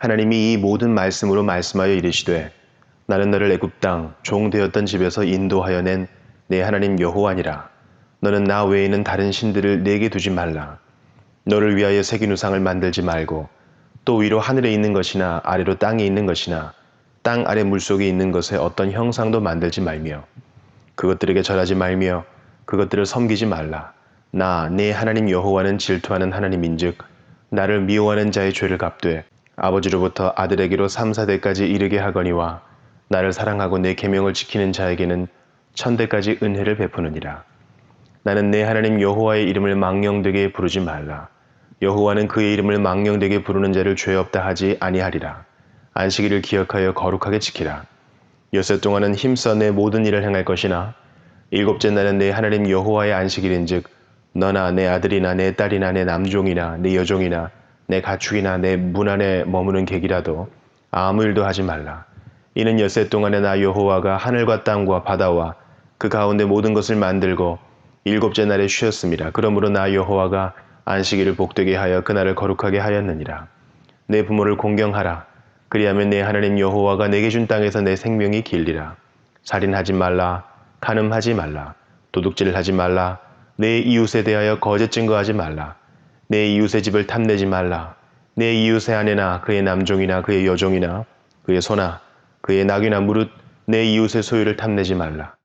하나님이 이 모든 말씀으로 말씀하여 이르시되 나는 너를 애굽 땅 종 되었던 집에서 인도하여 낸 내 하나님 여호와니라. 너는 나 외에는 다른 신들을 내게 두지 말라. 너를 위하여 새긴 우상을 만들지 말고 또 위로 하늘에 있는 것이나 아래로 땅에 있는 것이나 땅 아래 물속에 있는 것에 어떤 형상도 만들지 말며 그것들에게 절하지 말며 그것들을 섬기지 말라. 나 내 하나님 여호와는 질투하는 하나님인즉 나를 미워하는 자의 죄를 갚되 아버지로부터 아들에게로 3, 4대까지 이르게 하거니와 나를 사랑하고 내 계명을 지키는 자에게는 천대까지 은혜를 베푸느니라. 나는 내 하나님 여호와의 이름을 망령되게 부르지 말라. 여호와는 그의 이름을 망령되게 부르는 자를 죄 없다 하지 아니하리라. 안식일을 기억하여 거룩하게 지키라. 엿새 동안은 힘써 내 모든 일을 행할 것이나 일곱째 날은 내 하나님 여호와의 안식일인즉 너나 내 아들이나 내 딸이나 내 남종이나 내 여종이나 내 가축이나 내 문 안에 머무는 객이라도 아무 일도 하지 말라. 이는 엿새 동안에 나 여호와가 하늘과 땅과 바다와 그 가운데 모든 것을 만들고 일곱째 날에 쉬었습니다. 그러므로 나 여호와가 안식일을 복되게 하여 그날을 거룩하게 하였느니라. 내 부모를 공경하라. 그리하면 내 하나님 여호와가 내게 준 땅에서 내 생명이 길리라. 살인하지 말라. 간음하지 말라. 도둑질하지 말라. 내 이웃에 대하여 거짓 증거하지 말라. 내 이웃의 집을 탐내지 말라. 내 이웃의 아내나 그의 남종이나 그의 여종이나 그의 소나 그의 낙이나 무릇 내 이웃의 소유를 탐내지 말라.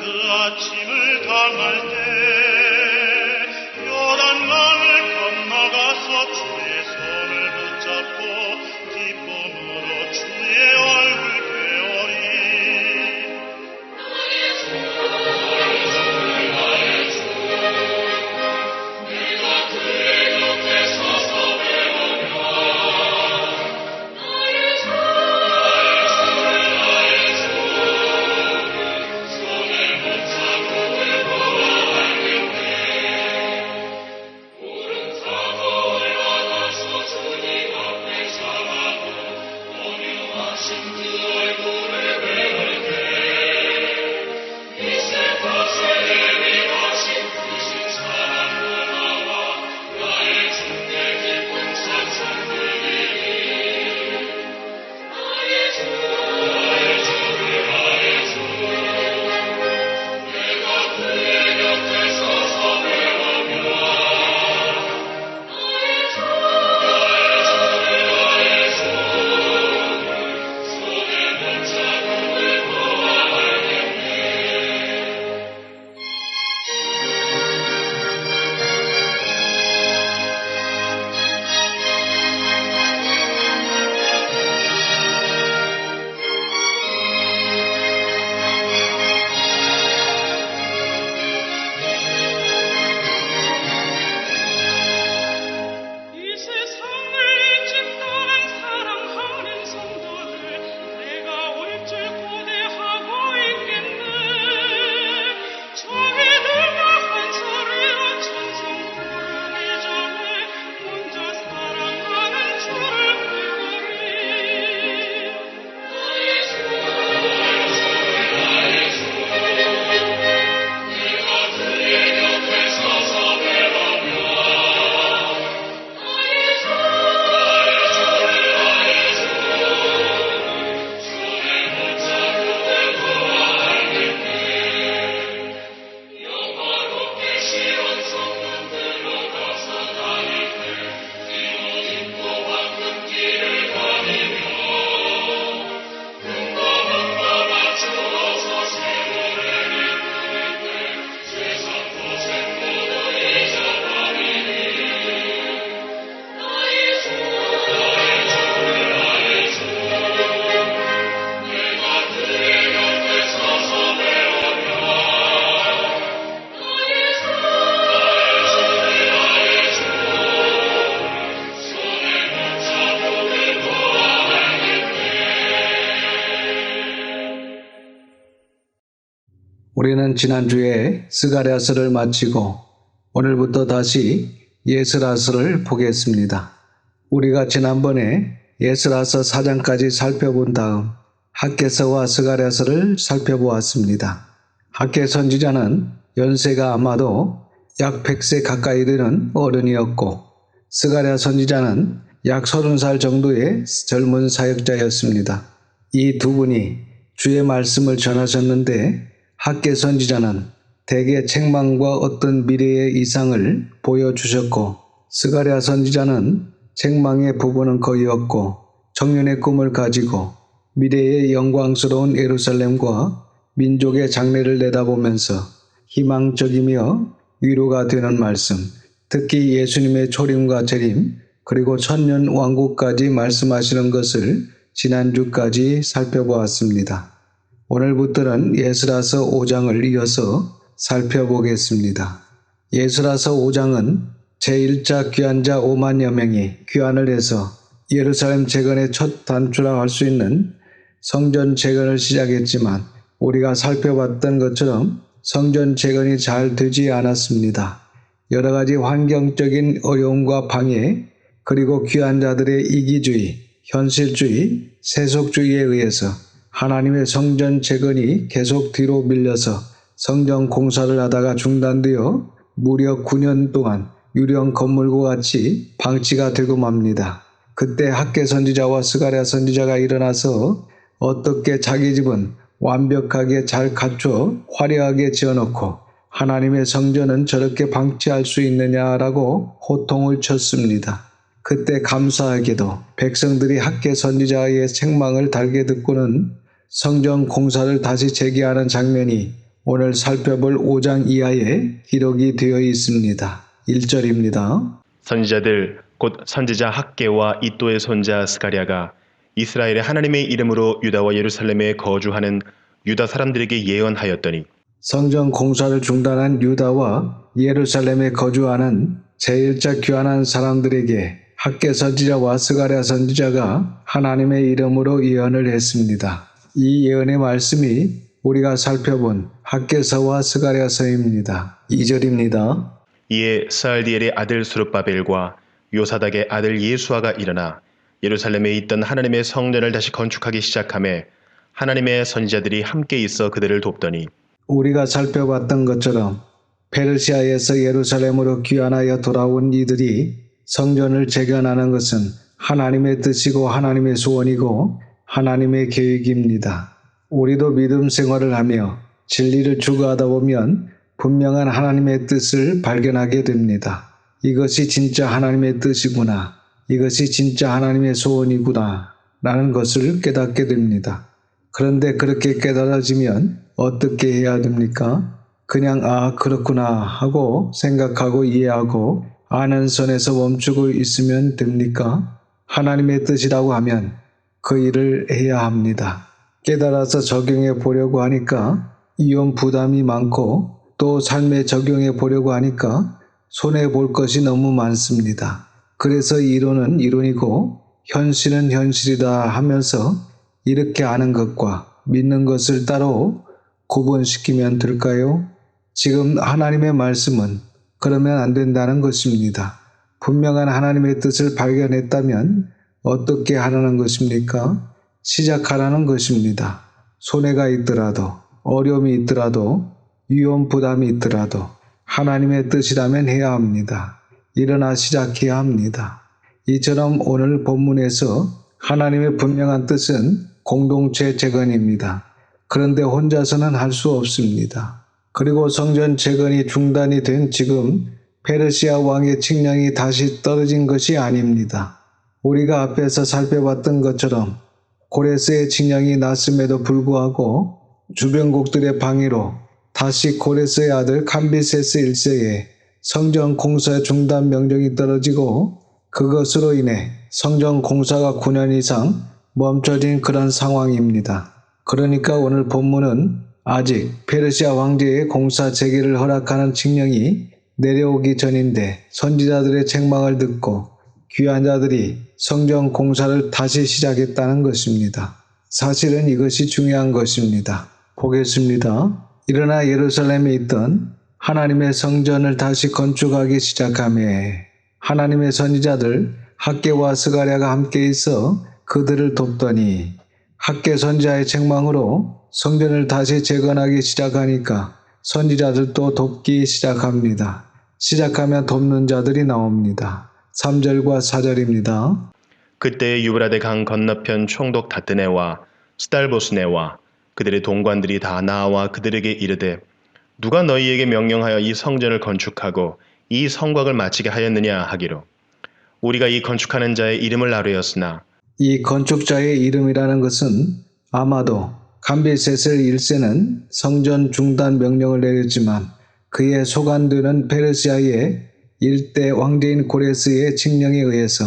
아침을 당할 때 요단강을 건너가서 주의 손을 붙잡고 기쁨으로 주의 얼굴 뵈오리. 나의 주, 나의 주, 내가 그의 곁에 서서 배우며 나의 주, 나의 주, 손에 붙잡고 알겠네. 푸른 사고 올라가서 주님 앞에 상하고 온유하신 그 얼굴을 배울 때 이제 다시 예비하신 크신 사랑으로 나와 나의 주께 기쁜 찬송 드리리. 나의 주, 나의 주, 나의 주, 내가 그의 곁에 서서 배우며 나의 주, 나의 주, 나의 주, 손에 붙잡고 보아알겠네. 이 세상을 일찍 떠난 사랑하는 성도들 내가 올 줄 고대하고 있겠네. 저희들과 한 소리로 찬송 부르기 전에 먼저 사랑하는 주를 부르리. 나의 주, 나의 주, 내가 그의 곁에 서서 배우며 나의 주, 나의 주, 손에 붙잡고 보아알겠네. 영화롭게 시온 성문들로 가서 다닐 때 기도 입고 황금길을 다니며 금과 맞추어서 세월을 이끌 때 세상 고생 모두 잊어버리리. 나의 주, 나의 주, 나의 주, 내가 그의 곁에 서서 배우며 나의 주, 나의 주, 나의 주, 손에 붙잡고 보아알겠네. 우리는 지난주에 스가랴서를 마치고 오늘부터 다시 예스라서를 보겠습니다. 우리가 지난번에 예스라서 4장까지 살펴본 다음 학개서와 스가랴서를 살펴보았습니다. 학개 선지자는 연세가 아마도 약 100세 가까이 되는 어른이었고 스가랴 선지자는 약 30살 정도의 젊은 사역자였습니다. 이 두 분이 주의 말씀을 전하셨는데 학개 선지자는 대개 책망과 어떤 미래의 이상을 보여주셨고 스가랴 선지자는 책망의 부분은 거의 없고 청년의 꿈을 가지고 미래의 영광스러운 예루살렘과 민족의 장래를 내다보면서 희망적이며 위로가 되는 말씀, 특히 예수님의 초림과 재림 그리고 천년 왕국까지 말씀하시는 것을 지난주까지 살펴보았습니다. 오늘부터는 예스라서 5장을 이어서 살펴보겠습니다. 예스라서 5장은 제1차 귀환자 5만여 명이 귀환을 해서 예루살렘 재건의 첫 단추라 할 수 있는 성전 재건을 시작했지만 우리가 살펴봤던 것처럼 성전 재건이 잘 되지 않았습니다. 여러 가지 환경적인 어려움과 방해 그리고 귀환자들의 이기주의, 현실주의, 세속주의에 의해서 하나님의 성전 재건이 계속 뒤로 밀려서 성전 공사를 하다가 중단되어 무려 9년 동안 유령 건물과 같이 방치가 되고 맙니다. 그때 학개 선지자와 스가랴 선지자가 일어나서 어떻게 자기 집은 완벽하게 잘 갖춰 화려하게 지어놓고 하나님의 성전은 저렇게 방치할 수 있느냐라고 호통을 쳤습니다. 그때 감사하게도 백성들이 학개 선지자의 책망을 달게 듣고는 성전 공사를 다시 재개하는 장면이 오늘 살펴볼 5장 이하에 기록이 되어 있습니다. 1절입니다. 선지자들 곧 선지자 학개와 이또의 손자 스가랴가 이스라엘의 하나님의 이름으로 유다와 예루살렘에 거주하는 유다 사람들에게 예언하였더니 성전 공사를 중단한 유다와 예루살렘에 거주하는 제1자 귀환한 사람들에게 학개 선지자와 스가랴 선지자가 하나님의 이름으로 예언을 했습니다. 이 예언의 말씀이 우리가 살펴본 학개서와 스가랴서입니다. 2절입니다. 이에 스알디엘의 아들 수룹바벨과 요사닥의 아들 예수아가 일어나 예루살렘에 있던 하나님의 성전을 다시 건축하기 시작하며 하나님의 선지자들이 함께 있어 그들을 돕더니 우리가 살펴봤던 것처럼 페르시아에서 예루살렘으로 귀환하여 돌아온 이들이 성전을 재건하는 것은 하나님의 뜻이고 하나님의 소원이고 하나님의 계획입니다. 우리도 믿음 생활을 하며 진리를 추구하다 보면 분명한 하나님의 뜻을 발견하게 됩니다. 이것이 진짜 하나님의 뜻이구나. 이것이 진짜 하나님의 소원이구나. 라는 것을 깨닫게 됩니다. 그런데 그렇게 깨달아지면 어떻게 해야 됩니까? 그냥 그렇구나 하고 생각하고 이해하고 아는 선에서 멈추고 있으면 됩니까? 하나님의 뜻이라고 하면 그 일을 해야 합니다. 깨달아서 적용해 보려고 하니까 이혼 부담이 많고 또 삶에 적용해 보려고 하니까 손해볼 것이 너무 많습니다. 그래서 이론은 이론이고 현실은 현실이다 하면서 이렇게 아는 것과 믿는 것을 따로 구분시키면 될까요? 지금 하나님의 말씀은 그러면 안 된다는 것입니다. 분명한 하나님의 뜻을 발견했다면 어떻게 하라는 것입니까? 시작하라는 것입니다. 손해가 있더라도 어려움이 있더라도 위험 부담이 있더라도 하나님의 뜻이라면 해야 합니다. 일어나 시작해야 합니다. 이처럼 오늘 본문에서 하나님의 분명한 뜻은 공동체 재건입니다. 그런데 혼자서는 할 수 없습니다. 그리고 성전 재건이 중단이 된 지금 페르시아 왕의 칙령이 다시 떨어진 것이 아닙니다. 우리가 앞에서 살펴봤던 것처럼 고레스의 칙령이 났음에도 불구하고 주변국들의 방해로 다시 고레스의 아들 캄비세스 1세에 성전 공사 중단 명령이 떨어지고 그것으로 인해 성전 공사가 9년 이상 멈춰진 그런 상황입니다. 그러니까 오늘 본문은 아직 페르시아 황제의 공사 재개를 허락하는 칙령이 내려오기 전인데 선지자들의 책망을 듣고 귀한 자들이 성전 공사를 다시 시작했다는 것입니다. 사실은 이것이 중요한 것입니다. 보겠습니다. 일어나 예루살렘에 있던 하나님의 성전을 다시 건축하기 시작하며 하나님의 선지자들 학개와 스가랴가 함께 있어 그들을 돕더니 학개 선지자의 책망으로 성전을 다시 재건하기 시작하니까 선지자들도 돕기 시작합니다. 시작하면 돕는 자들이 나옵니다. 3절과 4절입니다. 그때 유브라데 강 건너편 총독 다뜨네와 스달보스네와 그들의 동관들이 다 나와 그들에게 이르되 누가 너희에게 명령하여 이 성전을 건축하고 이 성곽을 마치게 하였느냐 하기로 우리가 이 건축하는 자의 이름을 아뢰었으나 이 건축자의 이름이라는 것은 아마도 감비세스 1세는 성전 중단 명령을 내렸지만 그에 소관되는 페르시아의 일대 왕제인 고레스의 칙령에 의해서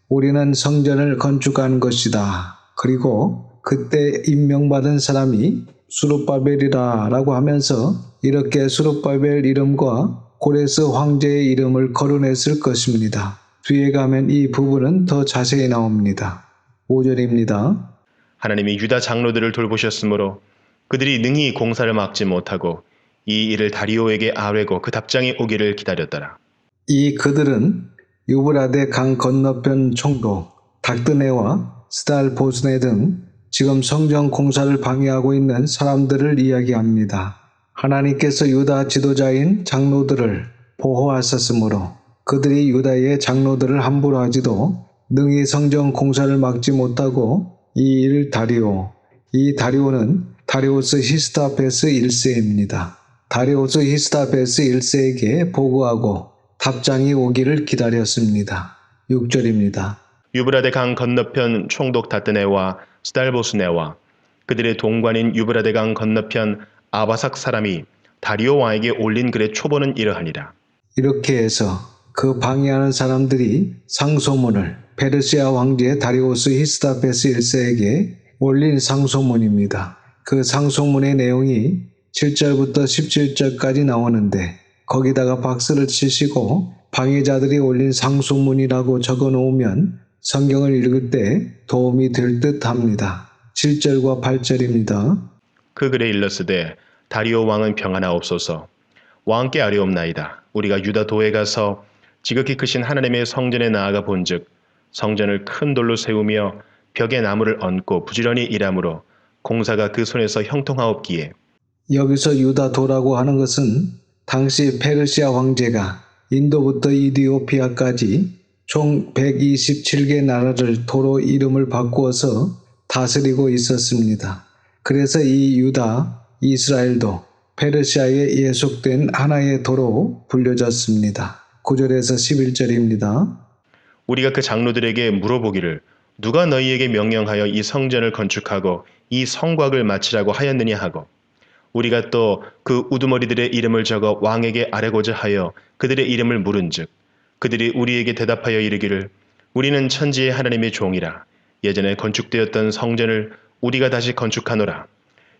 우리는 성전을 건축한 것이다. 그리고 그때 임명받은 사람이 수룹바벨이라 라고 하면서 이렇게 수룹바벨 이름과 고레스 황제의 이름을 거론했을 것입니다. 뒤에 가면 이 부분은 더 자세히 나옵니다. 5절입니다. 하나님이 유다 장로들을 돌보셨으므로 그들이 능히 공사를 막지 못하고 이 일을 다리오에게 아뢰고 그 답장이 오기를 기다렸더라. 이 그들은 유브라데 강 건너편 총독 닥드네와 스달보스네 등 지금 성전 공사를 방해하고 있는 사람들을 이야기합니다. 하나님께서 유다 지도자인 장로들을 보호하셨으므로 그들이 유다의 장로들을 함부로 하지도 능히 성전 공사를 막지 못하고 이 일 이 다리오는 다리오스 히스타페스 1세입니다. 다리오스 히스타페스 1세에게 보고하고 답장이 오기를 기다렸습니다. 6절입니다. 유브라데 강 건너편 총독 다뜨네와 스달보스네와 그들의 동관인 유브라데 강 건너편 아바삭 사람이 다리오 왕에게 올린 글의 초본은 이러하니라. 이렇게 해서 그 방해하는 사람들이 상소문을 페르시아 황제 다리오스 히스다페스 1세에게 올린 상소문입니다. 그 상소문의 내용이 7절부터 17절까지 나오는데 거기다가 박수를 치시고 방해자들이 올린 상소문이라고 적어 놓으면 성경을 읽을 때 도움이 될 듯 합니다. 7절과 8절입니다. 그 글에 일렀으되 다리오 왕은 평안하옵소서. 왕께 아뢰옵나이다. 우리가 유다 도에 가서 지극히 크신 하나님의 성전에 나아가 본즉 성전을 큰 돌로 세우며 벽에 나무를 얹고 부지런히 일하므로 공사가 그 손에서 형통하옵기에. 여기서 유다도라고 하는 것은 당시 페르시아 황제가 인도부터 이디오피아까지 총 127개 나라를 도로 이름을 바꾸어서 다스리고 있었습니다. 그래서 이 유다, 이스라엘도 페르시아에 예속된 하나의 도로 불려졌습니다. 9절에서 11절입니다. 우리가 그 장로들에게 물어보기를 누가 너희에게 명령하여 이 성전을 건축하고 이 성곽을 마치라고 하였느냐 하고 우리가 또 그 우두머리들의 이름을 적어 왕에게 아뢰고자 하여 그들의 이름을 물은즉 그들이 우리에게 대답하여 이르기를 우리는 천지의 하나님의 종이라 예전에 건축되었던 성전을 우리가 다시 건축하노라.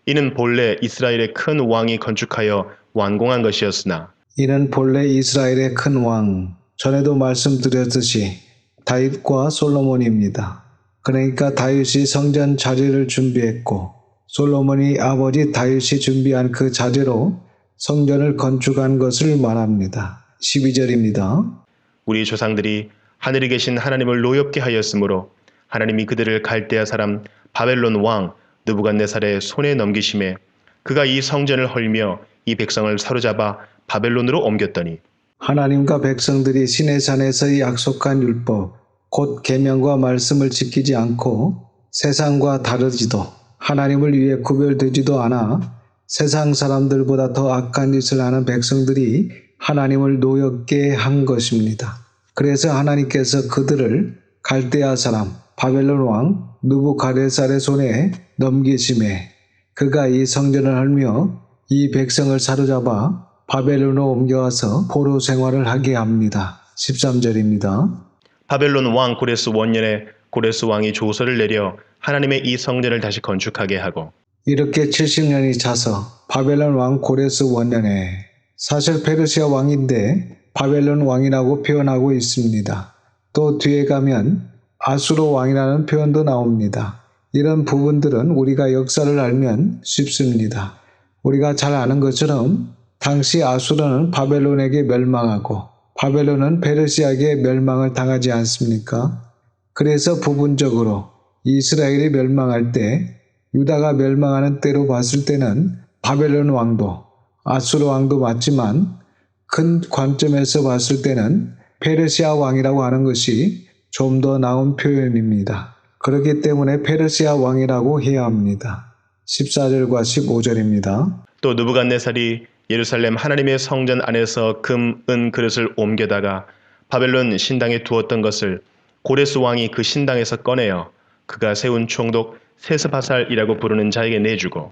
이는 본래 이스라엘의 큰 왕이 건축하여 완공한 것이었으나 이는 본래 이스라엘의 큰 왕, 전에도 말씀드렸듯이 다윗과 솔로몬입니다. 그러니까 다윗이 성전 자재를 준비했고 솔로몬이 아버지 다윗이 준비한 그 자재로 성전을 건축한 것을 말합니다. 12절입니다. 우리 조상들이 하늘에 계신 하나님을 노엽게 하였으므로 하나님이 그들을 갈대아 사람 바벨론 왕 느부갓네살의 손에 넘기심에 그가 이 성전을 헐며 이 백성을 사로잡아 바벨론으로 옮겼더니 하나님과 백성들이 시내산에서 약속한 율법, 곧 계명과 말씀을 지키지 않고 세상과 다르지도 하나님을 위해 구별되지도 않아 세상 사람들보다 더 악한 짓을 하는 백성들이 하나님을 노엽게 한 것입니다. 그래서 하나님께서 그들을 갈대아 사람 바벨론 왕 느부갓네살의 손에 넘기심에 그가 이 성전을 헐며 이 백성을 사로잡아 바벨론으로 옮겨와서 포로 생활을 하게 합니다. 13절입니다. 바벨론 왕 고레스 원년에 고레스 왕이 조서를 내려 하나님의 이 성전을 다시 건축하게 하고 이렇게 70년이 차서 바벨론 왕 고레스 원년에 사실 페르시아 왕인데 바벨론 왕이라고 표현하고 있습니다. 또 뒤에 가면 아수르 왕이라는 표현도 나옵니다. 이런 부분들은 우리가 역사를 알면 쉽습니다. 우리가 잘 아는 것처럼 당시 아수르는 바벨론에게 멸망하고 바벨론은 페르시아에게 멸망을 당하지 않습니까? 그래서 부분적으로 이스라엘이 멸망할 때 유다가 멸망하는 때로 봤을 때는 바벨론 왕도 아수르 왕도 맞지만 큰 관점에서 봤을 때는 페르시아 왕이라고 하는 것이 좀 더 나은 표현입니다. 그렇기 때문에 페르시아 왕이라고 해야 합니다. 14절과 15절입니다. 또 느부갓네살이 예루살렘 하나님의 성전 안에서 금, 은 그릇을 옮겨다가 바벨론 신당에 두었던 것을 고레스 왕이 그 신당에서 꺼내어 그가 세운 총독 세스바살이라고 부르는 자에게 내주고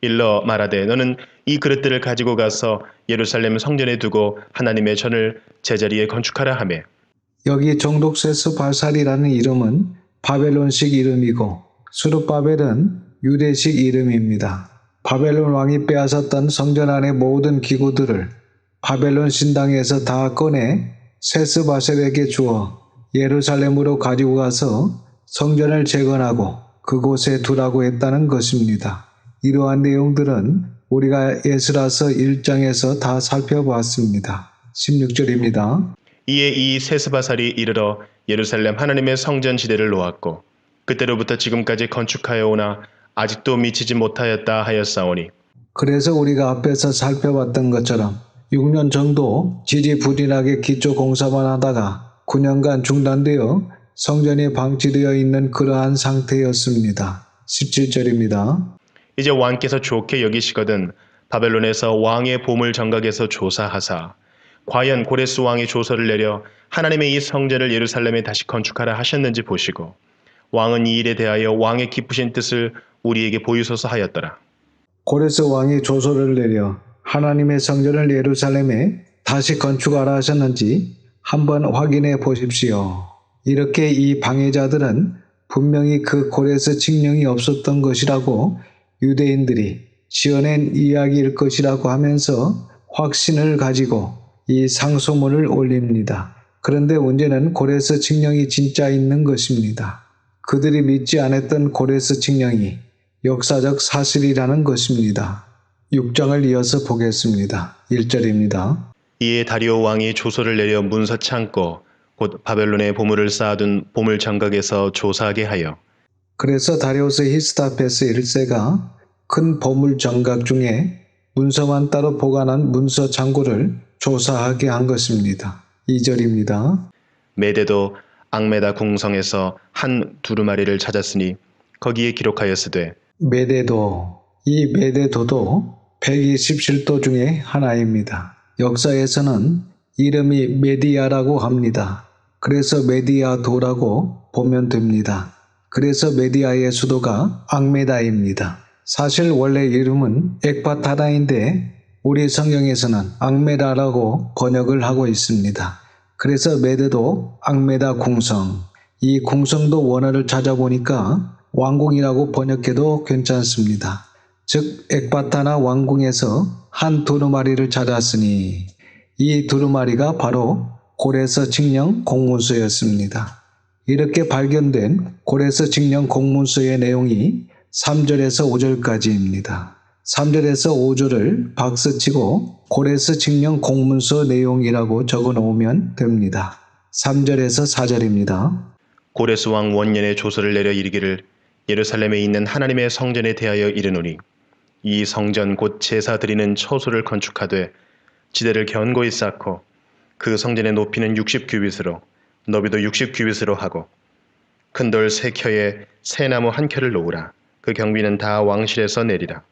일러 말하되 너는 이 그릇들을 가지고 가서 예루살렘 성전에 두고 하나님의 전을 제자리에 건축하라 하매 여기 총독 세스바살이라는 이름은 바벨론식 이름이고 수르바벨은 유대식 이름입니다. 바벨론 왕이 빼앗았던 성전 안의 모든 기구들을 바벨론 신당에서 다 꺼내 세스바셀에게 주어 예루살렘으로 가지고 가서 성전을 재건하고 그곳에 두라고 했다는 것입니다. 이러한 내용들은 우리가 에스라서 1장에서 다 살펴보았습니다. 16절입니다. 이에 이 세스바살이 이르러 예루살렘 하나님의 성전 지대를 놓았고 그때로부터 지금까지 건축하여 오나 아직도 미치지 못하였다 하였사오니 그래서 우리가 앞에서 살펴봤던 것처럼 6년 정도 지지부진하게 기초 공사만 하다가 9년간 중단되어 성전이 방치되어 있는 그러한 상태였습니다. 17절입니다. 이제 왕께서 좋게 여기시거든 바벨론에서 왕의 보물 정각에서 조사하사 과연 고레스 왕이 조서를 내려 하나님의 이 성전을 예루살렘에 다시 건축하라 하셨는지 보시고 왕은 이 일에 대하여 왕의 기쁘신 뜻을 우리에게 보이소서 하였더라. 고레스 왕이 조서를 내려 하나님의 성전을 예루살렘에 다시 건축하라 하셨는지 한번 확인해 보십시오. 이렇게 이 방해자들은 분명히 그 고레스 칙령이 없었던 것이라고 유대인들이 지어낸 이야기일 것이라고 하면서 확신을 가지고 이 상소문을 올립니다. 그런데 문제는 고레스 칙령이 진짜 있는 것입니다. 그들이 믿지 않았던 고레스 칙령이 역사적 사실이라는 것입니다. 6장을 이어서 보겠습니다. 1절입니다. 이에 다리오 왕이 조서를 내려 문서 창고 곧 바벨론에 보물을 쌓아둔 보물 장각에서 조사하게 하여 그래서 다리우스 히스다페스 1세가 큰 보물 정각 중에 문서만 따로 보관한 문서 창고를 조사하게 한 것입니다. 2절입니다. 메대도 앙메다 궁성에서 한 두루마리를 찾았으니 거기에 기록하였으되 메대도, 이 메대도도 127도 중에 하나입니다. 역사에서는 이름이 메디아라고 합니다. 그래서 메디아도라고 보면 됩니다. 그래서 메디아의 수도가 앙메다입니다. 사실 원래 이름은 엑바타나인데 우리 성경에서는 앙메다라고 번역을 하고 있습니다. 그래서 메대도 앙메다 궁성, 이 궁성도 원어를 찾아보니까 왕궁이라고 번역해도 괜찮습니다. 즉 엑바타나 왕궁에서 한 두루마리를 찾았으니 이 두루마리가 바로 고레스 칙령 공문서였습니다. 이렇게 발견된 고레스 칙령 공문서의 내용이 3절에서 5절까지입니다. 3절에서 5절을 박스치고 고레스 칙령 공문서 내용이라고 적어 놓으면 됩니다. 3절에서 4절입니다. 고레스 왕 원년에 조서를 내려 이르기를 예루살렘에 있는 하나님의 성전에 대하여 이르노니 이 성전 곧 제사 드리는 처소를 건축하되 지대를 견고히 쌓고 그 성전의 높이는 60규빗으로 너비도 60규빗으로 하고 큰 돌 3켜에 새 나무 1켜를 놓으라. 그 경비는 다 왕실에서 내리라.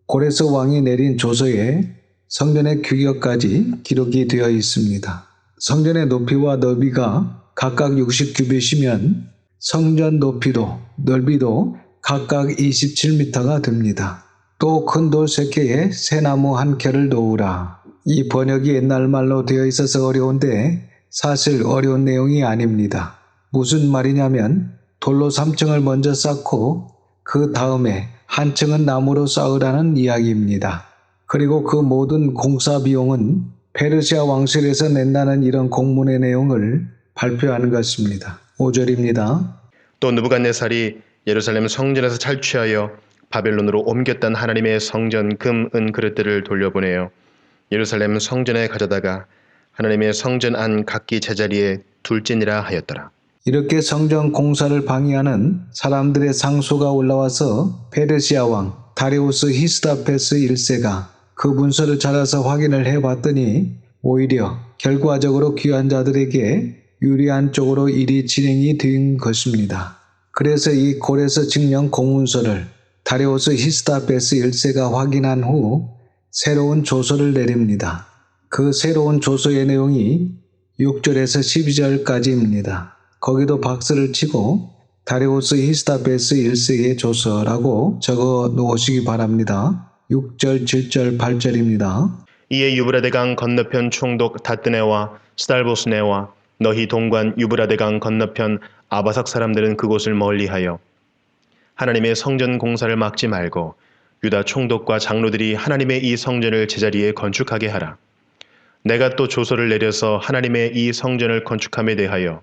고레스 왕이 내린 조서에 성전의 규격까지 기록이 되어 있습니다. 성전의 높이와 너비가 각각 60규빗이면 성전 높이도 넓이도 각각 27m가 됩니다. 또 큰 돌 3개에 새 나무 1켜를 놓으라. 이 번역이 옛날 말로 되어 있어서 어려운데 사실 어려운 내용이 아닙니다. 무슨 말이냐면 돌로 3층을 먼저 쌓고 그 다음에 한 층은 나무로 쌓으라는 이야기입니다. 그리고 그 모든 공사 비용은 페르시아 왕실에서 낸다는 이런 공문의 내용을 발표하는 것입니다. 5절입니다. 또 느부갓네살이 예루살렘 성전에서 탈취하여 바벨론으로 옮겼던 하나님의 성전 금, 은 그릇들을 돌려보내어 예루살렘 성전에 가져다가 하나님의 성전 안 각기 제자리에 둘지니라 하였더라. 이렇게 성전 공사를 방해하는 사람들의 상소가 올라와서 페르시아 왕 다리우스 히스다페스 1세가 그 문서를 찾아서 확인을 해봤더니 오히려 결과적으로 귀한 자들에게 유리한 쪽으로 일이 진행이 된 것입니다. 그래서 이 고레스 칙령 공문서를 다리우스 히스다페스 1세가 확인한 후 새로운 조서를 내립니다. 그 새로운 조서의 내용이 6절에서 12절까지입니다. 거기도 박스를 치고 다리우스 히스다페스 1세의 조서라고 적어 놓으시기 바랍니다. 6절, 7절, 8절입니다. 이에 유브라데강 건너편 총독 다뜨네와 스달보스네와 너희 동관 유브라데강 건너편 아바삭 사람들은 그곳을 멀리하여 하나님의 성전 공사를 막지 말고 유다 총독과 장로들이 하나님의 이 성전을 제자리에 건축하게 하라. 내가 또 조서를 내려서 하나님의 이 성전을 건축함에 대하여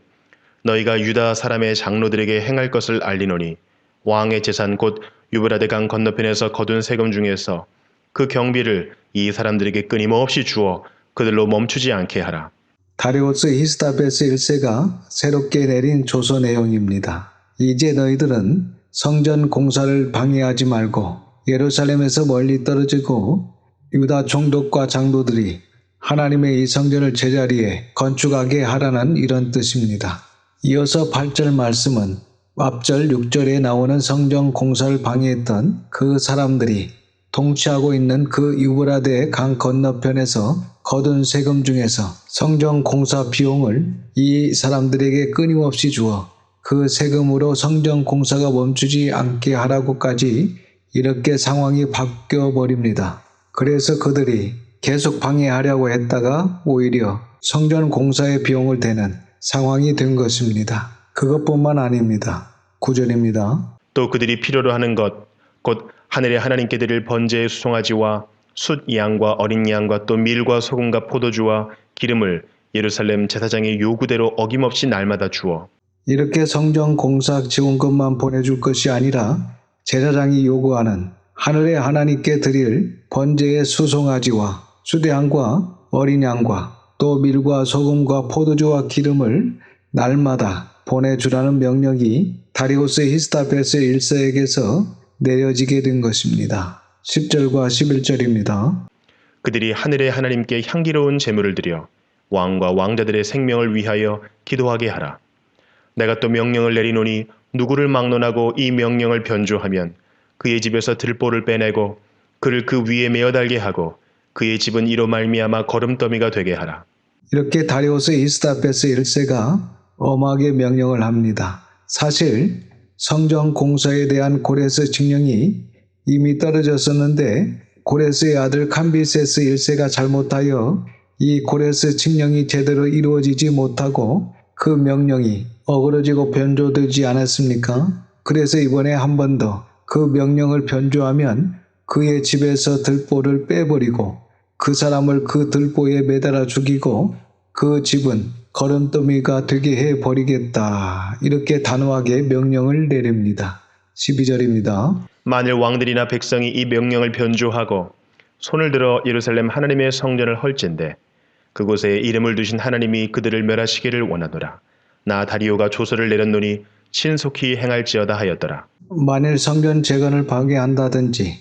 너희가 유다 사람의 장로들에게 행할 것을 알리노니 왕의 재산 곧 유브라데강 건너편에서 거둔 세금 중에서 그 경비를 이 사람들에게 끊임없이 주어 그들로 멈추지 않게 하라. 다리우스 히스다페스 1세가 새롭게 내린 조서 내용입니다. 이제 너희들은 성전 공사를 방해하지 말고 예루살렘에서 멀리 떨어지고 유다 총독과 장로들이 하나님의 이 성전을 제자리에 건축하게 하라는 이런 뜻입니다. 이어서 8절 말씀은 앞절 6절에 나오는 성전 공사를 방해했던 그 사람들이 통치하고 있는 그 유브라데 강 건너편에서 거둔 세금 중에서 성전 공사 비용을 이 사람들에게 끊임없이 주어 그 세금으로 성전 공사가 멈추지 않게 하라고까지 이렇게 상황이 바뀌어 버립니다. 그래서 그들이 계속 방해하려고 했다가 오히려 성전 공사의 비용을 대는 상황이 된 것입니다. 그것뿐만 아닙니다. 9절입니다. 또 그들이 필요로 하는 것 곧 하늘의 하나님께 드릴 번제의 수송아지와 숫 양과 어린 양과 또 밀과 소금과 포도주와 기름을 예루살렘 제사장의 요구대로 어김없이 날마다 주어 이렇게 성전 공사 지원금만 보내줄 것이 아니라 제사장이 요구하는 하늘의 하나님께 드릴 번제의 수송아지와 수대양과 어린 양과 또 밀과 소금과 포도주와 기름을 날마다 보내주라는 명령이 다리우스 히스다베스 1세에게서 내려지게 된 것입니다. 10절과 11절입니다. 그들이 하늘의 하나님께 향기로운 제물을 드려 왕과 왕자들의 생명을 위하여 기도하게 하라. 내가 또 명령을 내리노니 누구를 막론하고 이 명령을 변조하면 그의 집에서 들보를 빼내고 그를 그 위에 메어 달게 하고 그의 집은 이로 말미암아 거름더미가 되게 하라. 이렇게 다리우스 히스다베스 1세가 엄하게 명령을 합니다. 사실 성전 공사에 대한 고레스 칙령이 이미 떨어졌었는데 고레스의 아들 캄비세스 1세가 잘못하여 이 고레스 칙령이 제대로 이루어지지 못하고 그 명령이 어그러지고 변조되지 않았습니까? 그래서 이번에 한 번 더 그 명령을 변조하면 그의 집에서 들보를 빼버리고 그 사람을 그 들보에 매달아 죽이고 그 집은 거름더미가 되게 해버리겠다. 이렇게 단호하게 명령을 내립니다. 12절입니다. 만일 왕들이나 백성이 이 명령을 변조하고 손을 들어 예루살렘 하나님의 성전을 헐진대 그곳에 이름을 두신 하나님이 그들을 멸하시기를 원하노라. 나 다리오가 조서를 내렸노니 신속히 행할지어다 하였더라. 만일 성전 재건을 방해한다든지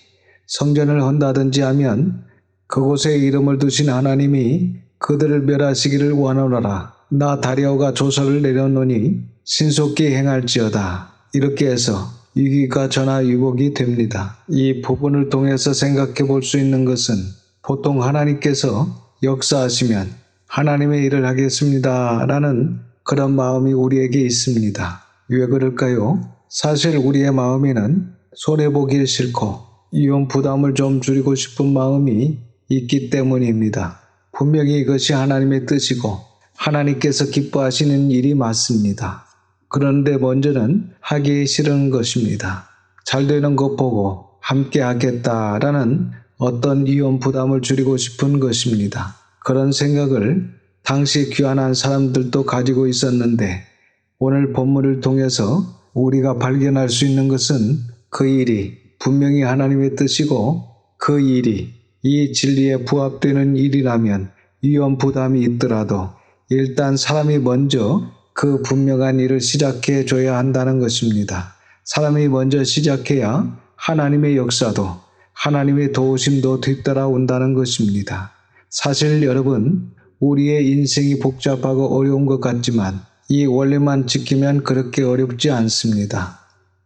성전을 헌다든지 하면 그곳에 이름을 두신 하나님이 그들을 멸하시기를 원하노라. 나 다리오가 조서를 내렸노니 신속히 행할지어다. 이렇게 해서 위기가 전화위복이 됩니다. 이 부분을 통해서 생각해 볼 수 있는 것은 보통 하나님께서 역사하시면 하나님의 일을 하겠습니다 라는 그런 마음이 우리에게 있습니다. 왜 그럴까요? 사실 우리의 마음에는 손해보기 싫고 이혼 부담을 좀 줄이고 싶은 마음이 있기 때문입니다. 분명히 이것이 하나님의 뜻이고 하나님께서 기뻐하시는 일이 맞습니다. 그런데 먼저는 하기 싫은 것입니다. 잘 되는 것 보고 함께 하겠다라는 어떤 이혼 부담을 줄이고 싶은 것입니다. 그런 생각을 당시 귀환한 사람들도 가지고 있었는데 오늘 본문을 통해서 우리가 발견할 수 있는 것은 그 일이 분명히 하나님의 뜻이고 그 일이 이 진리에 부합되는 일이라면 위험 부담이 있더라도 일단 사람이 먼저 그 분명한 일을 시작해 줘야 한다는 것입니다. 사람이 먼저 시작해야 하나님의 역사도 하나님의 도우심도 뒤따라온다는 것입니다. 사실 여러분, 우리의 인생이 복잡하고 어려운 것 같지만 이 원리만 지키면 그렇게 어렵지 않습니다.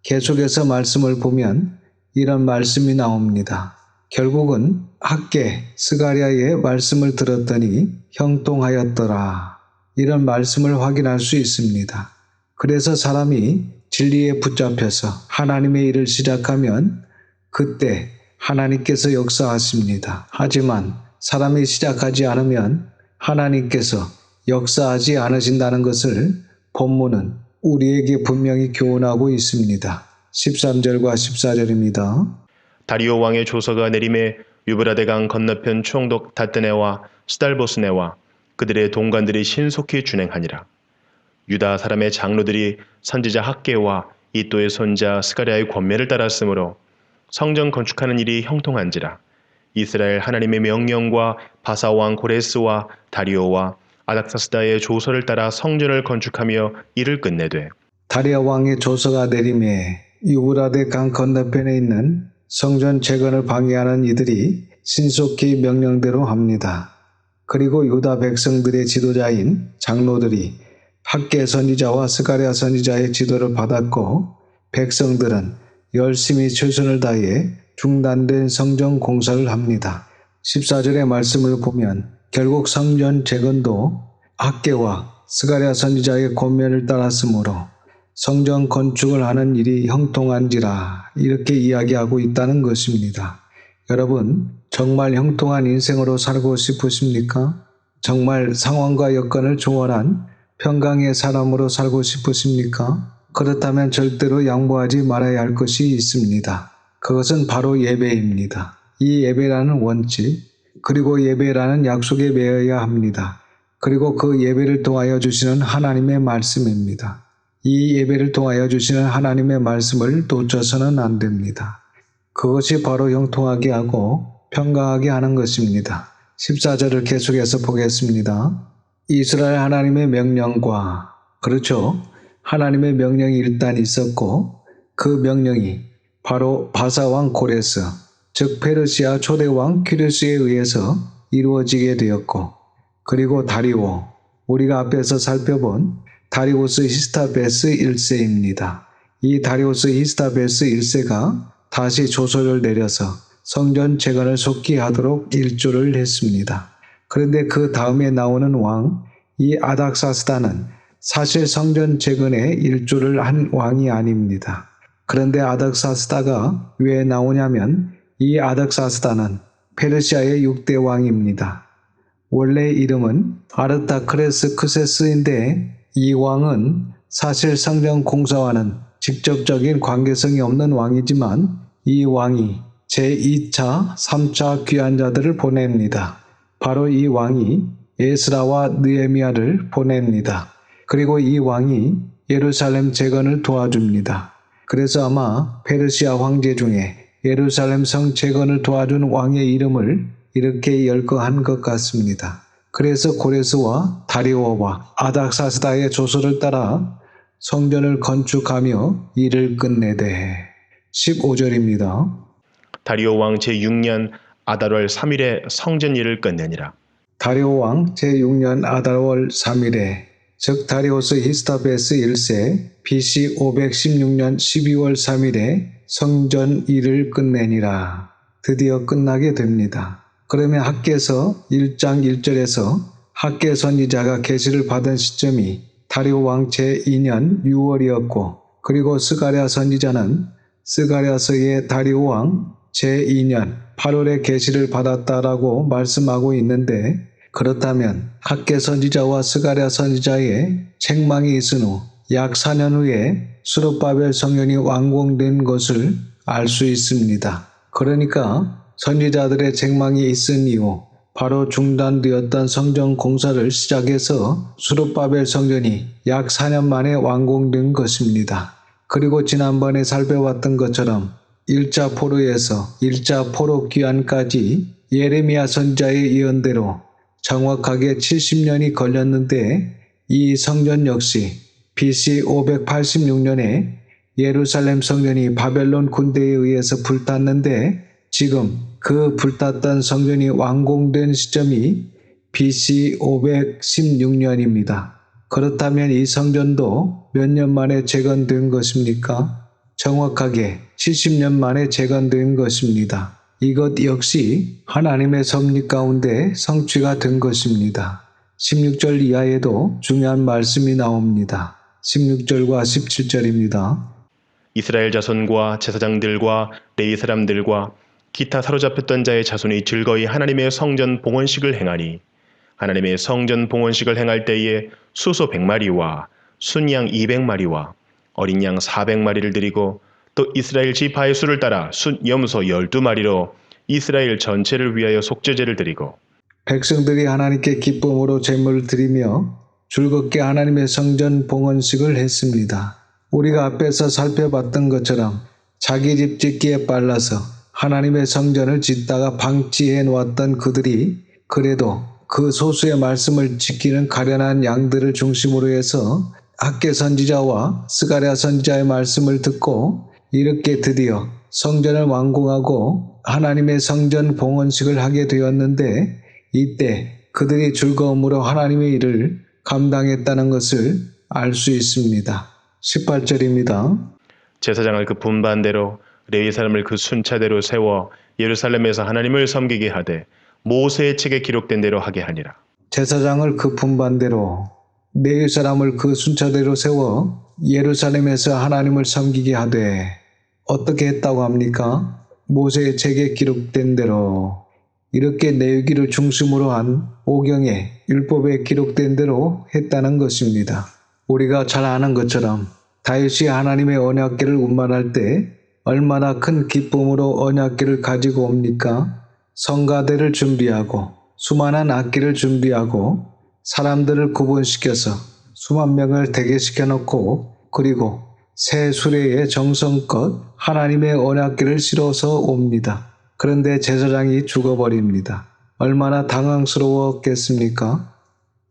계속해서 말씀을 보면 이런 말씀이 나옵니다. 결국은 학개 스가랴의 말씀을 들었더니 형통하였더라. 이런 말씀을 확인할 수 있습니다. 그래서 사람이 진리에 붙잡혀서 하나님의 일을 시작하면 그때 하나님께서 역사하십니다. 하지만 사람이 시작하지 않으면 하나님께서 역사하지 않으신다는 것을 본문은 우리에게 분명히 교훈하고 있습니다. 13절과 14절입니다. 다리오 왕의 조서가 내림에 유브라데강 건너편 총독 다뜨네와 스달보스네와 그들의 동관들이 신속히 준행하니라. 유다 사람의 장로들이 선지자 학개와 이또의 손자 스가랴의 권면을 따랐으므로 성전 건축하는 일이 형통한지라. 이스라엘 하나님의 명령과 바사왕 고레스와 다리오와 아닥사스다의 조서를 따라 성전을 건축하며 일을 끝내되 다리아 왕의 조서가 내림에 유브라데 강 건너편에 있는 성전 재건을 방해하는 이들이 신속히 명령대로 합니다. 그리고 유다 백성들의 지도자인 장로들이 학개 선지자와 스가랴 선지자의 지도를 받았고 백성들은 열심히 최선을 다해 중단된 성전 공사를 합니다. 14절의 말씀을 보면 결국 성전 재건도 학개와 스가랴 선지자의 권면을 따랐으므로 성전 건축을 하는 일이 형통한지라 이렇게 이야기하고 있다는 것입니다. 여러분, 정말 형통한 인생으로 살고 싶으십니까? 정말 상황과 여건을 초월한 평강의 사람으로 살고 싶으십니까? 그렇다면 절대로 양보하지 말아야 할 것이 있습니다. 그것은 바로 예배입니다. 이 예배라는 원칙, 그리고 예배라는 약속에 매여야 합니다. 그리고 그 예배를 통하여 주시는 하나님의 말씀입니다. 이 예배를 통하여 주시는 하나님의 말씀을 놓쳐서는 안 됩니다. 그것이 바로 형통하게 하고 평강하게 하는 것입니다. 14절을 계속해서 보겠습니다. 이스라엘 하나님의 명령과, 그렇죠, 하나님의 명령이 일단 있었고 그 명령이 바로 바사왕 고레스, 즉 페르시아 초대왕 퀴르스에 의해서 이루어지게 되었고, 그리고 다리오, 우리가 앞에서 살펴본 다리우스 히스타베스 1세입니다. 이 다리우스 히스타베스 1세가 다시 조서를 내려서 성전 재건을 속히 하도록 일조를 했습니다. 그런데 그 다음에 나오는 왕, 이 아닥사스다는 사실 성전 재건에 일조를 한 왕이 아닙니다. 그런데 아닥사스다가 왜 나오냐면 이 아닥사스다는 페르시아의 6대 왕입니다. 원래 이름은 아르타크레스 크세스인데 이 왕은 사실 성전 공사와는 직접적인 관계성이 없는 왕이지만 이 왕이 제2차, 3차 귀환자들을 보냅니다. 바로 이 왕이 에스라와 느헤미야를 보냅니다. 그리고 이 왕이 예루살렘 재건을 도와줍니다. 그래서 아마 페르시아 황제 중에 예루살렘 성 재건을 도와준 왕의 이름을 이렇게 열거한 것 같습니다. 그래서 고레스와 다리오와 아닥사스다의 조서를 따라 성전을 건축하며 일을 끝내되 15절입니다. 다리오 왕 제6년 아달월 3일에 성전 일을 끝내니라. 다리오 왕 제6년 아달월 3일에, 즉 다리오스 히스타베스 1세 BC 516년 12월 3일에 성전 일을 끝내니라. 드디어 끝나게 됩니다. 그러면 학개서 1장 1절에서 학개 선지자가 계시를 받은 시점이 다리오 왕 제2년 6월이었고, 그리고 스가랴 선지자는 스가랴서의 다리오 왕 제2년 8월에 계시를 받았다라고 말씀하고 있는데, 그렇다면 학개 선지자와 스가랴 선지자의 책망이 있은 후 약 4년 후에 스룹바벨 성전이 완공된 것을 알 수 있습니다. 그러니까 선지자들의 책망이 있은 이후 바로 중단되었던 성전 공사를 시작해서 스룹바벨 성전이 약 4년 만에 완공된 것입니다. 그리고 지난번에 살펴봤던 것처럼 1차 포로에서 1차 포로 귀환까지 예레미야 선지자의 예언대로 정확하게 70년이 걸렸는데, 이 성전 역시 BC 586년에 예루살렘 성전이 바벨론 군대에 의해서 불탔는데, 지금 그 불탔던 성전이 완공된 시점이 BC 516년입니다. 그렇다면 이 성전도 몇 년 만에 재건된 것입니까? 정확하게 70년 만에 재건된 것입니다. 이것 역시 하나님의 섭리 가운데 성취가 된 것입니다. 16절 이하에도 중요한 말씀이 나옵니다. 16절과 17절입니다. 이스라엘 자손과 제사장들과 레위 사람들과 기타 사로잡혔던 자의 자손이 즐거이 하나님의 성전 봉헌식을 행하니, 하나님의 성전 봉헌식을 행할 때에 수소 100마리와 순양 200마리와 어린 양 400마리를 드리고, 또 이스라엘 지파의 수를 따라 순 염소 12마리로 이스라엘 전체를 위하여 속죄제를 드리고, 백성들이 하나님께 기쁨으로 제물을 드리며 즐겁게 하나님의 성전 봉헌식을 했습니다. 우리가 앞에서 살펴봤던 것처럼 자기 집 짓기에 빨라서 하나님의 성전을 짓다가 방치해 놓았던 그들이 그래도 그 소수의 말씀을 지키는 가련한 양들을 중심으로 해서 학개 선지자와 스가랴 선지자의 말씀을 듣고 이렇게 드디어 성전을 완공하고 하나님의 성전 봉헌식을 하게 되었는데, 이때 그들이 즐거움으로 하나님의 일을 감당했다는 것을 알 수 있습니다. 18절입니다. 제사장을 그 분반대로 레위 사람을 그 순차대로 세워 예루살렘에서 하나님을 섬기게 하되 모세의 책에 기록된 대로 하게 하니라. 제사장을 그 분반대로, 레위 사람을 그 순차대로 세워 예루살렘에서 하나님을 섬기게 하되 어떻게 했다고 합니까? 모세의 책에 기록된 대로 이렇게 내위기를 중심으로 한 오경의 율법에 기록된 대로 했다는 것입니다. 우리가 잘 아는 것처럼 다윗이 하나님의 언약궤를 운반할 때 얼마나 큰 기쁨으로 언약궤를 가지고 옵니까? 성가대를 준비하고 수많은 악기를 준비하고 사람들을 구분시켜서 수만 명을 대기시켜 놓고 그리고 새 수레에 정성껏 하나님의 언약궤를 실어서 옵니다. 그런데 제사장이 죽어버립니다. 얼마나 당황스러웠겠습니까?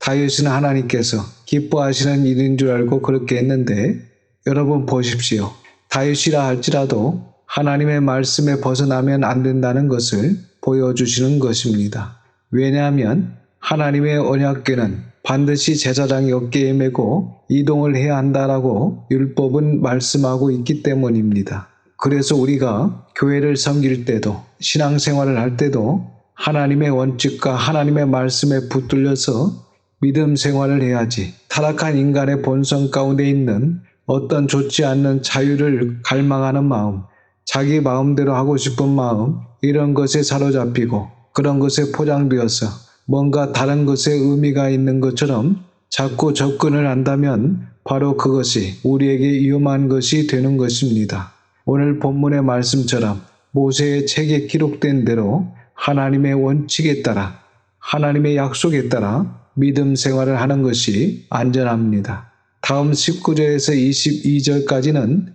다윗은 하나님께서 기뻐하시는 일인 줄 알고 그렇게 했는데 여러분 보십시오. 다윗이라 할지라도 하나님의 말씀에 벗어나면 안 된다는 것을 보여주시는 것입니다. 왜냐하면 하나님의 언약궤는 반드시 제사장이 어깨에 메고 이동을 해야 한다라고 율법은 말씀하고 있기 때문입니다. 그래서 우리가 교회를 섬길 때도 신앙생활을 할 때도 하나님의 원칙과 하나님의 말씀에 붙들려서 믿음 생활을 해야지 타락한 인간의 본성 가운데 있는 어떤 좋지 않는 자유를 갈망하는 마음, 자기 마음대로 하고 싶은 마음 이런 것에 사로잡히고 그런 것에 포장되어서 뭔가 다른 것에 의미가 있는 것처럼 자꾸 접근을 한다면 바로 그것이 우리에게 위험한 것이 되는 것입니다. 오늘 본문의 말씀처럼 모세의 책에 기록된 대로 하나님의 원칙에 따라 하나님의 약속에 따라 믿음 생활을 하는 것이 안전합니다. 다음 19절에서 22절까지는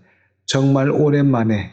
정말 오랜만에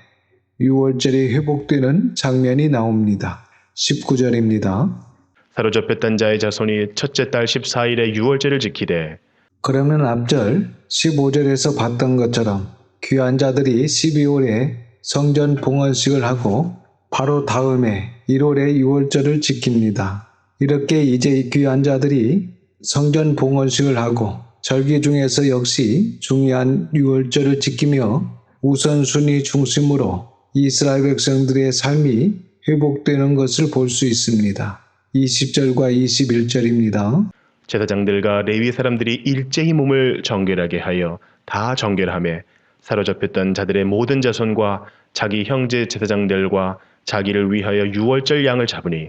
유월절이 회복되는 장면이 나옵니다. 19절입니다. 사로잡혔던 자의 자손이 첫째 달 14일에 유월절을 지키되 그러면 앞절 15절에서 봤던 것처럼 귀한 자들이 12월에 성전 봉헌식을 하고 바로 다음에 1월에 유월절을 지킵니다. 이렇게 이제 귀한 자들이 성전 봉헌식을 하고 절기 중에서 역시 중요한 유월절을 지키며 우선순위 중심으로 이스라엘 백성들의 삶이 회복되는 것을 볼 수 있습니다. 20절과 21절입니다. 제사장들과 레위 사람들이 일제히 몸을 정결하게 하여 다 정결하며 사로잡혔던 자들의 모든 자손과 자기 형제 제사장들과 자기를 위하여 유월절 양을 잡으니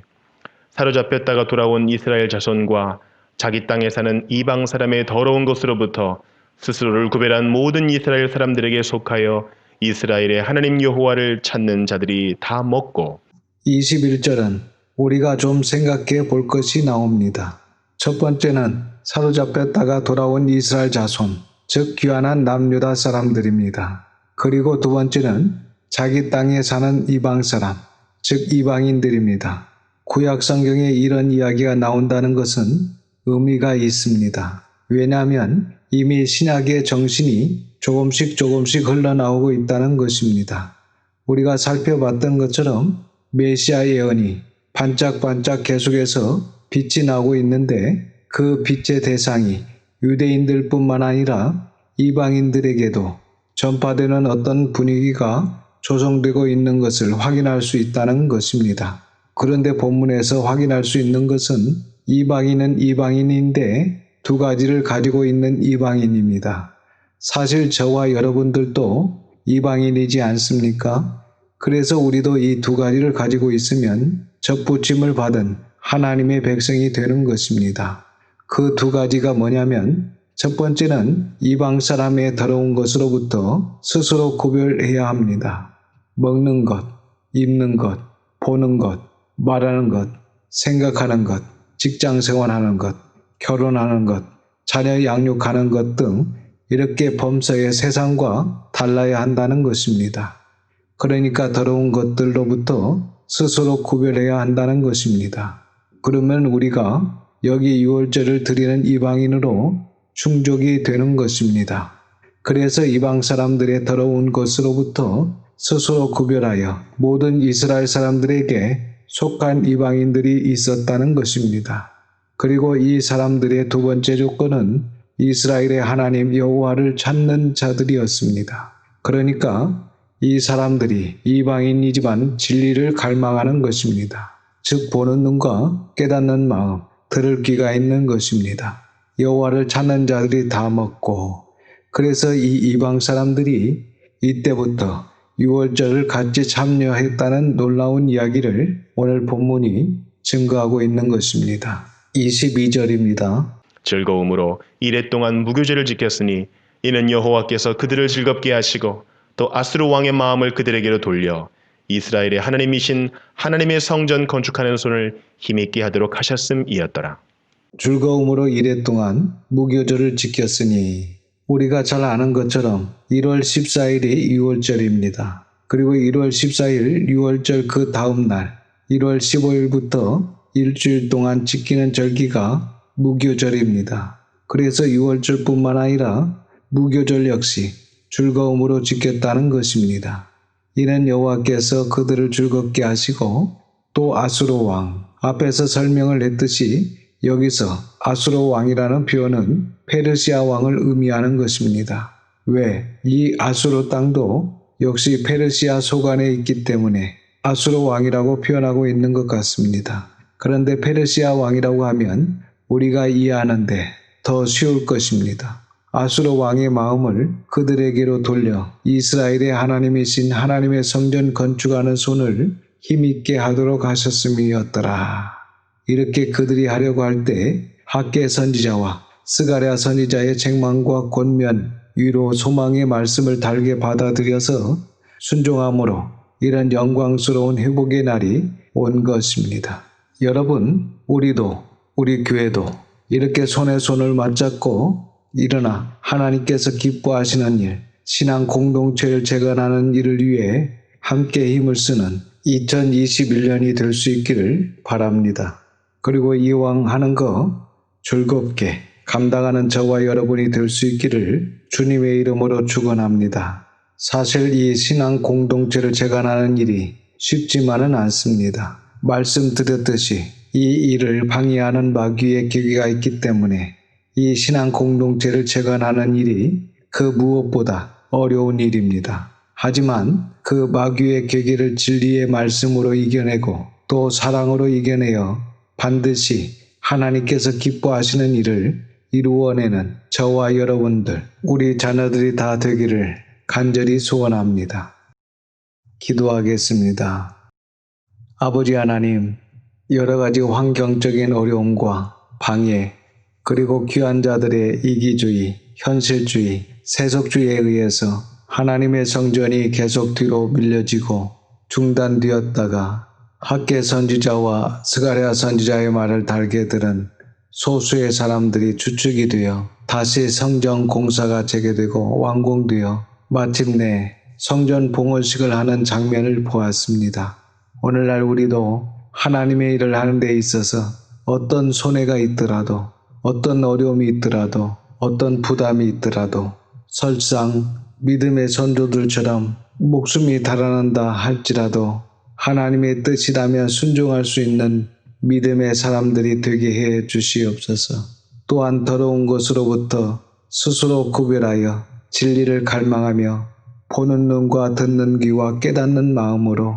사로잡혔다가 돌아온 이스라엘 자손과 자기 땅에 사는 이방 사람의 더러운 것으로부터 스스로를 구별한 모든 이스라엘 사람들에게 속하여 이스라엘의 하나님 여호와를 찾는 자들이 다 먹고 21절은 우리가 좀 생각해 볼 것이 나옵니다. 첫 번째는 사로잡혔다가 돌아온 이스라엘 자손, 즉 귀환한 남유다 사람들입니다. 그리고 두 번째는 자기 땅에 사는 이방 사람, 즉 이방인들입니다. 구약 성경에 이런 이야기가 나온다는 것은 의미가 있습니다. 왜냐하면 이미 신약의 정신이 조금씩 흘러나오고 있다는 것입니다. 우리가 살펴봤던 것처럼 메시아 예언이 반짝반짝 계속해서 빛이 나오고 있는데 그 빛의 대상이 유대인들뿐만 아니라 이방인들에게도 전파되는 어떤 분위기가 조성되고 있는 것을 확인할 수 있다는 것입니다. 그런데 본문에서 확인할 수 있는 것은 이방인은 이방인인데 두 가지를 가지고 있는 이방인입니다. 사실 저와 여러분들도 이방인이지 않습니까? 그래서 우리도 이 두 가지를 가지고 있으면 접붙임을 받은 하나님의 백성이 되는 것입니다. 그 두 가지가 뭐냐면 첫 번째는 이방 사람의 더러운 것으로부터 스스로 구별해야 합니다. 먹는 것, 입는 것, 보는 것, 말하는 것, 생각하는 것, 직장 생활하는 것, 결혼하는 것, 자녀 양육하는 것 등 이렇게 범사의 세상과 달라야 한다는 것입니다. 그러니까 더러운 것들로부터 스스로 구별해야 한다는 것입니다. 그러면 우리가 여기 유월절을 드리는 이방인으로 충족이 되는 것입니다. 그래서 이방 사람들의 더러운 것으로부터 스스로 구별하여 모든 이스라엘 사람들에게 속한 이방인들이 있었다는 것입니다. 그리고 이 사람들의 두 번째 조건은 이스라엘의 하나님 여호와를 찾는 자들이었습니다. 그러니까 이 사람들이 이방인이지만 진리를 갈망하는 것입니다. 즉 보는 눈과 깨닫는 마음, 들을 귀가 있는 것입니다. 여호와를 찾는 자들이 다 먹고 그래서 이 이방 사람들이 이때부터 유월절을 같이 참여했다는 놀라운 이야기를 오늘 본문이 증거하고 있는 것입니다. 22절입니다. 즐거움으로 이래 동안 무교제를 지켰으니 이는 여호와께서 그들을 즐겁게 하시고 또 아수르 왕의 마음을 그들에게로 돌려 이스라엘의 하나님이신 하나님의 성전 건축하는 손을 힘있게 하도록 하셨음이었더라. 즐거움으로 이래 동안 무교절을 지켰으니 우리가 잘 아는 것처럼 1월 14일이 유월절입니다. 그리고 1월 14일 유월절 그 다음 날 1월 15일부터 일주일 동안 지키는 절기가 무교절입니다. 그래서 유월절뿐만 아니라 무교절 역시 즐거움으로 지켰다는 것입니다. 이는 여호와께서 그들을 즐겁게 하시고 또 아수르 왕, 앞에서 설명을 했듯이 여기서 아수르 왕이라는 표현은 페르시아 왕을 의미하는 것입니다. 왜? 이 아수르 땅도 역시 페르시아 소관에 있기 때문에 아수르 왕이라고 표현하고 있는 것 같습니다. 그런데 페르시아 왕이라고 하면 우리가 이해하는데 더 쉬울 것입니다. 아수르 왕의 마음을 그들에게로 돌려 이스라엘의 하나님이신 하나님의 성전 건축하는 손을 힘있게 하도록 하셨음이었더라. 이렇게 그들이 하려고 할 때 학개 선지자와 스가랴 선지자의 책망과 권면, 위로, 소망의 말씀을 달게 받아들여서 순종함으로 이런 영광스러운 회복의 날이 온 것입니다. 여러분, 우리도 우리 교회도 이렇게 손에 손을 맞잡고 일어나 하나님께서 기뻐하시는 일, 신앙 공동체를 재건하는 일을 위해 함께 힘을 쓰는 2021년이 될 수 있기를 바랍니다. 그리고 이왕 하는 거 즐겁게 감당하는 저와 여러분이 될 수 있기를 주님의 이름으로 축원합니다. 사실 이 신앙 공동체를 재건하는 일이 쉽지만은 않습니다. 말씀드렸듯이 이 일을 방해하는 마귀의 계기가 있기 때문에 이 신앙 공동체를 재건하는 일이 그 무엇보다 어려운 일입니다. 하지만 그 마귀의 계기를 진리의 말씀으로 이겨내고 또 사랑으로 이겨내어 반드시 하나님께서 기뻐하시는 일을 이루어내는 저와 여러분들, 우리 자녀들이 다 되기를 간절히 소원합니다. 기도하겠습니다. 아버지 하나님, 여러 가지 환경적인 어려움과 방해, 그리고 귀한 자들의 이기주의, 현실주의, 세속주의에 의해서 하나님의 성전이 계속 뒤로 밀려지고 중단되었다가 학개 선지자와 스가랴 선지자의 말을 달게 들은 소수의 사람들이 주축이 되어 다시 성전 공사가 재개되고 완공되어 마침내 성전 봉헌식을 하는 장면을 보았습니다. 오늘날 우리도 하나님의 일을 하는 데 있어서 어떤 손해가 있더라도, 어떤 어려움이 있더라도, 어떤 부담이 있더라도 설상 믿음의 선조들처럼 목숨이 달아난다 할지라도 하나님의 뜻이라면 순종할 수 있는 믿음의 사람들이 되게 해 주시옵소서. 또한 더러운 것으로부터 스스로 구별하여 진리를 갈망하며 보는 눈과 듣는 귀와 깨닫는 마음으로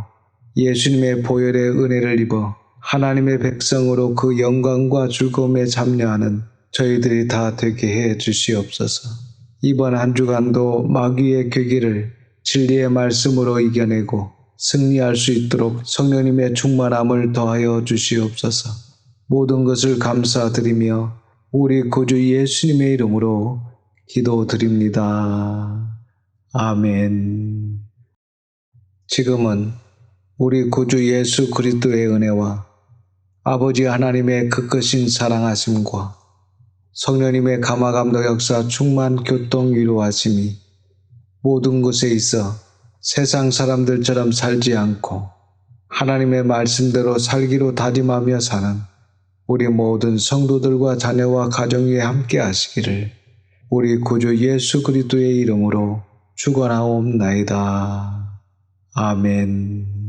예수님의 보혈의 은혜를 입어 하나님의 백성으로 그 영광과 즐거움에 참여하는 저희들이 다 되게 해 주시옵소서. 이번 한 주간도 마귀의 괴기를 진리의 말씀으로 이겨내고 승리할 수 있도록 성령님의 충만함을 더하여 주시옵소서. 모든 것을 감사드리며 우리 구주 예수님의 이름으로 기도드립니다. 아멘. 지금은 우리 구주 예수 그리스도의 은혜와 아버지 하나님의 크크신 사랑하심과 성령님의 감화감동 역사 충만 교통 위로하심이 모든 곳에 있어 세상 사람들처럼 살지 않고 하나님의 말씀대로 살기로 다짐하며 사는 우리 모든 성도들과 자녀와 가정 위에 함께 하시기를 우리 구주 예수 그리스도의 이름으로 축원하옵나이다. 아멘.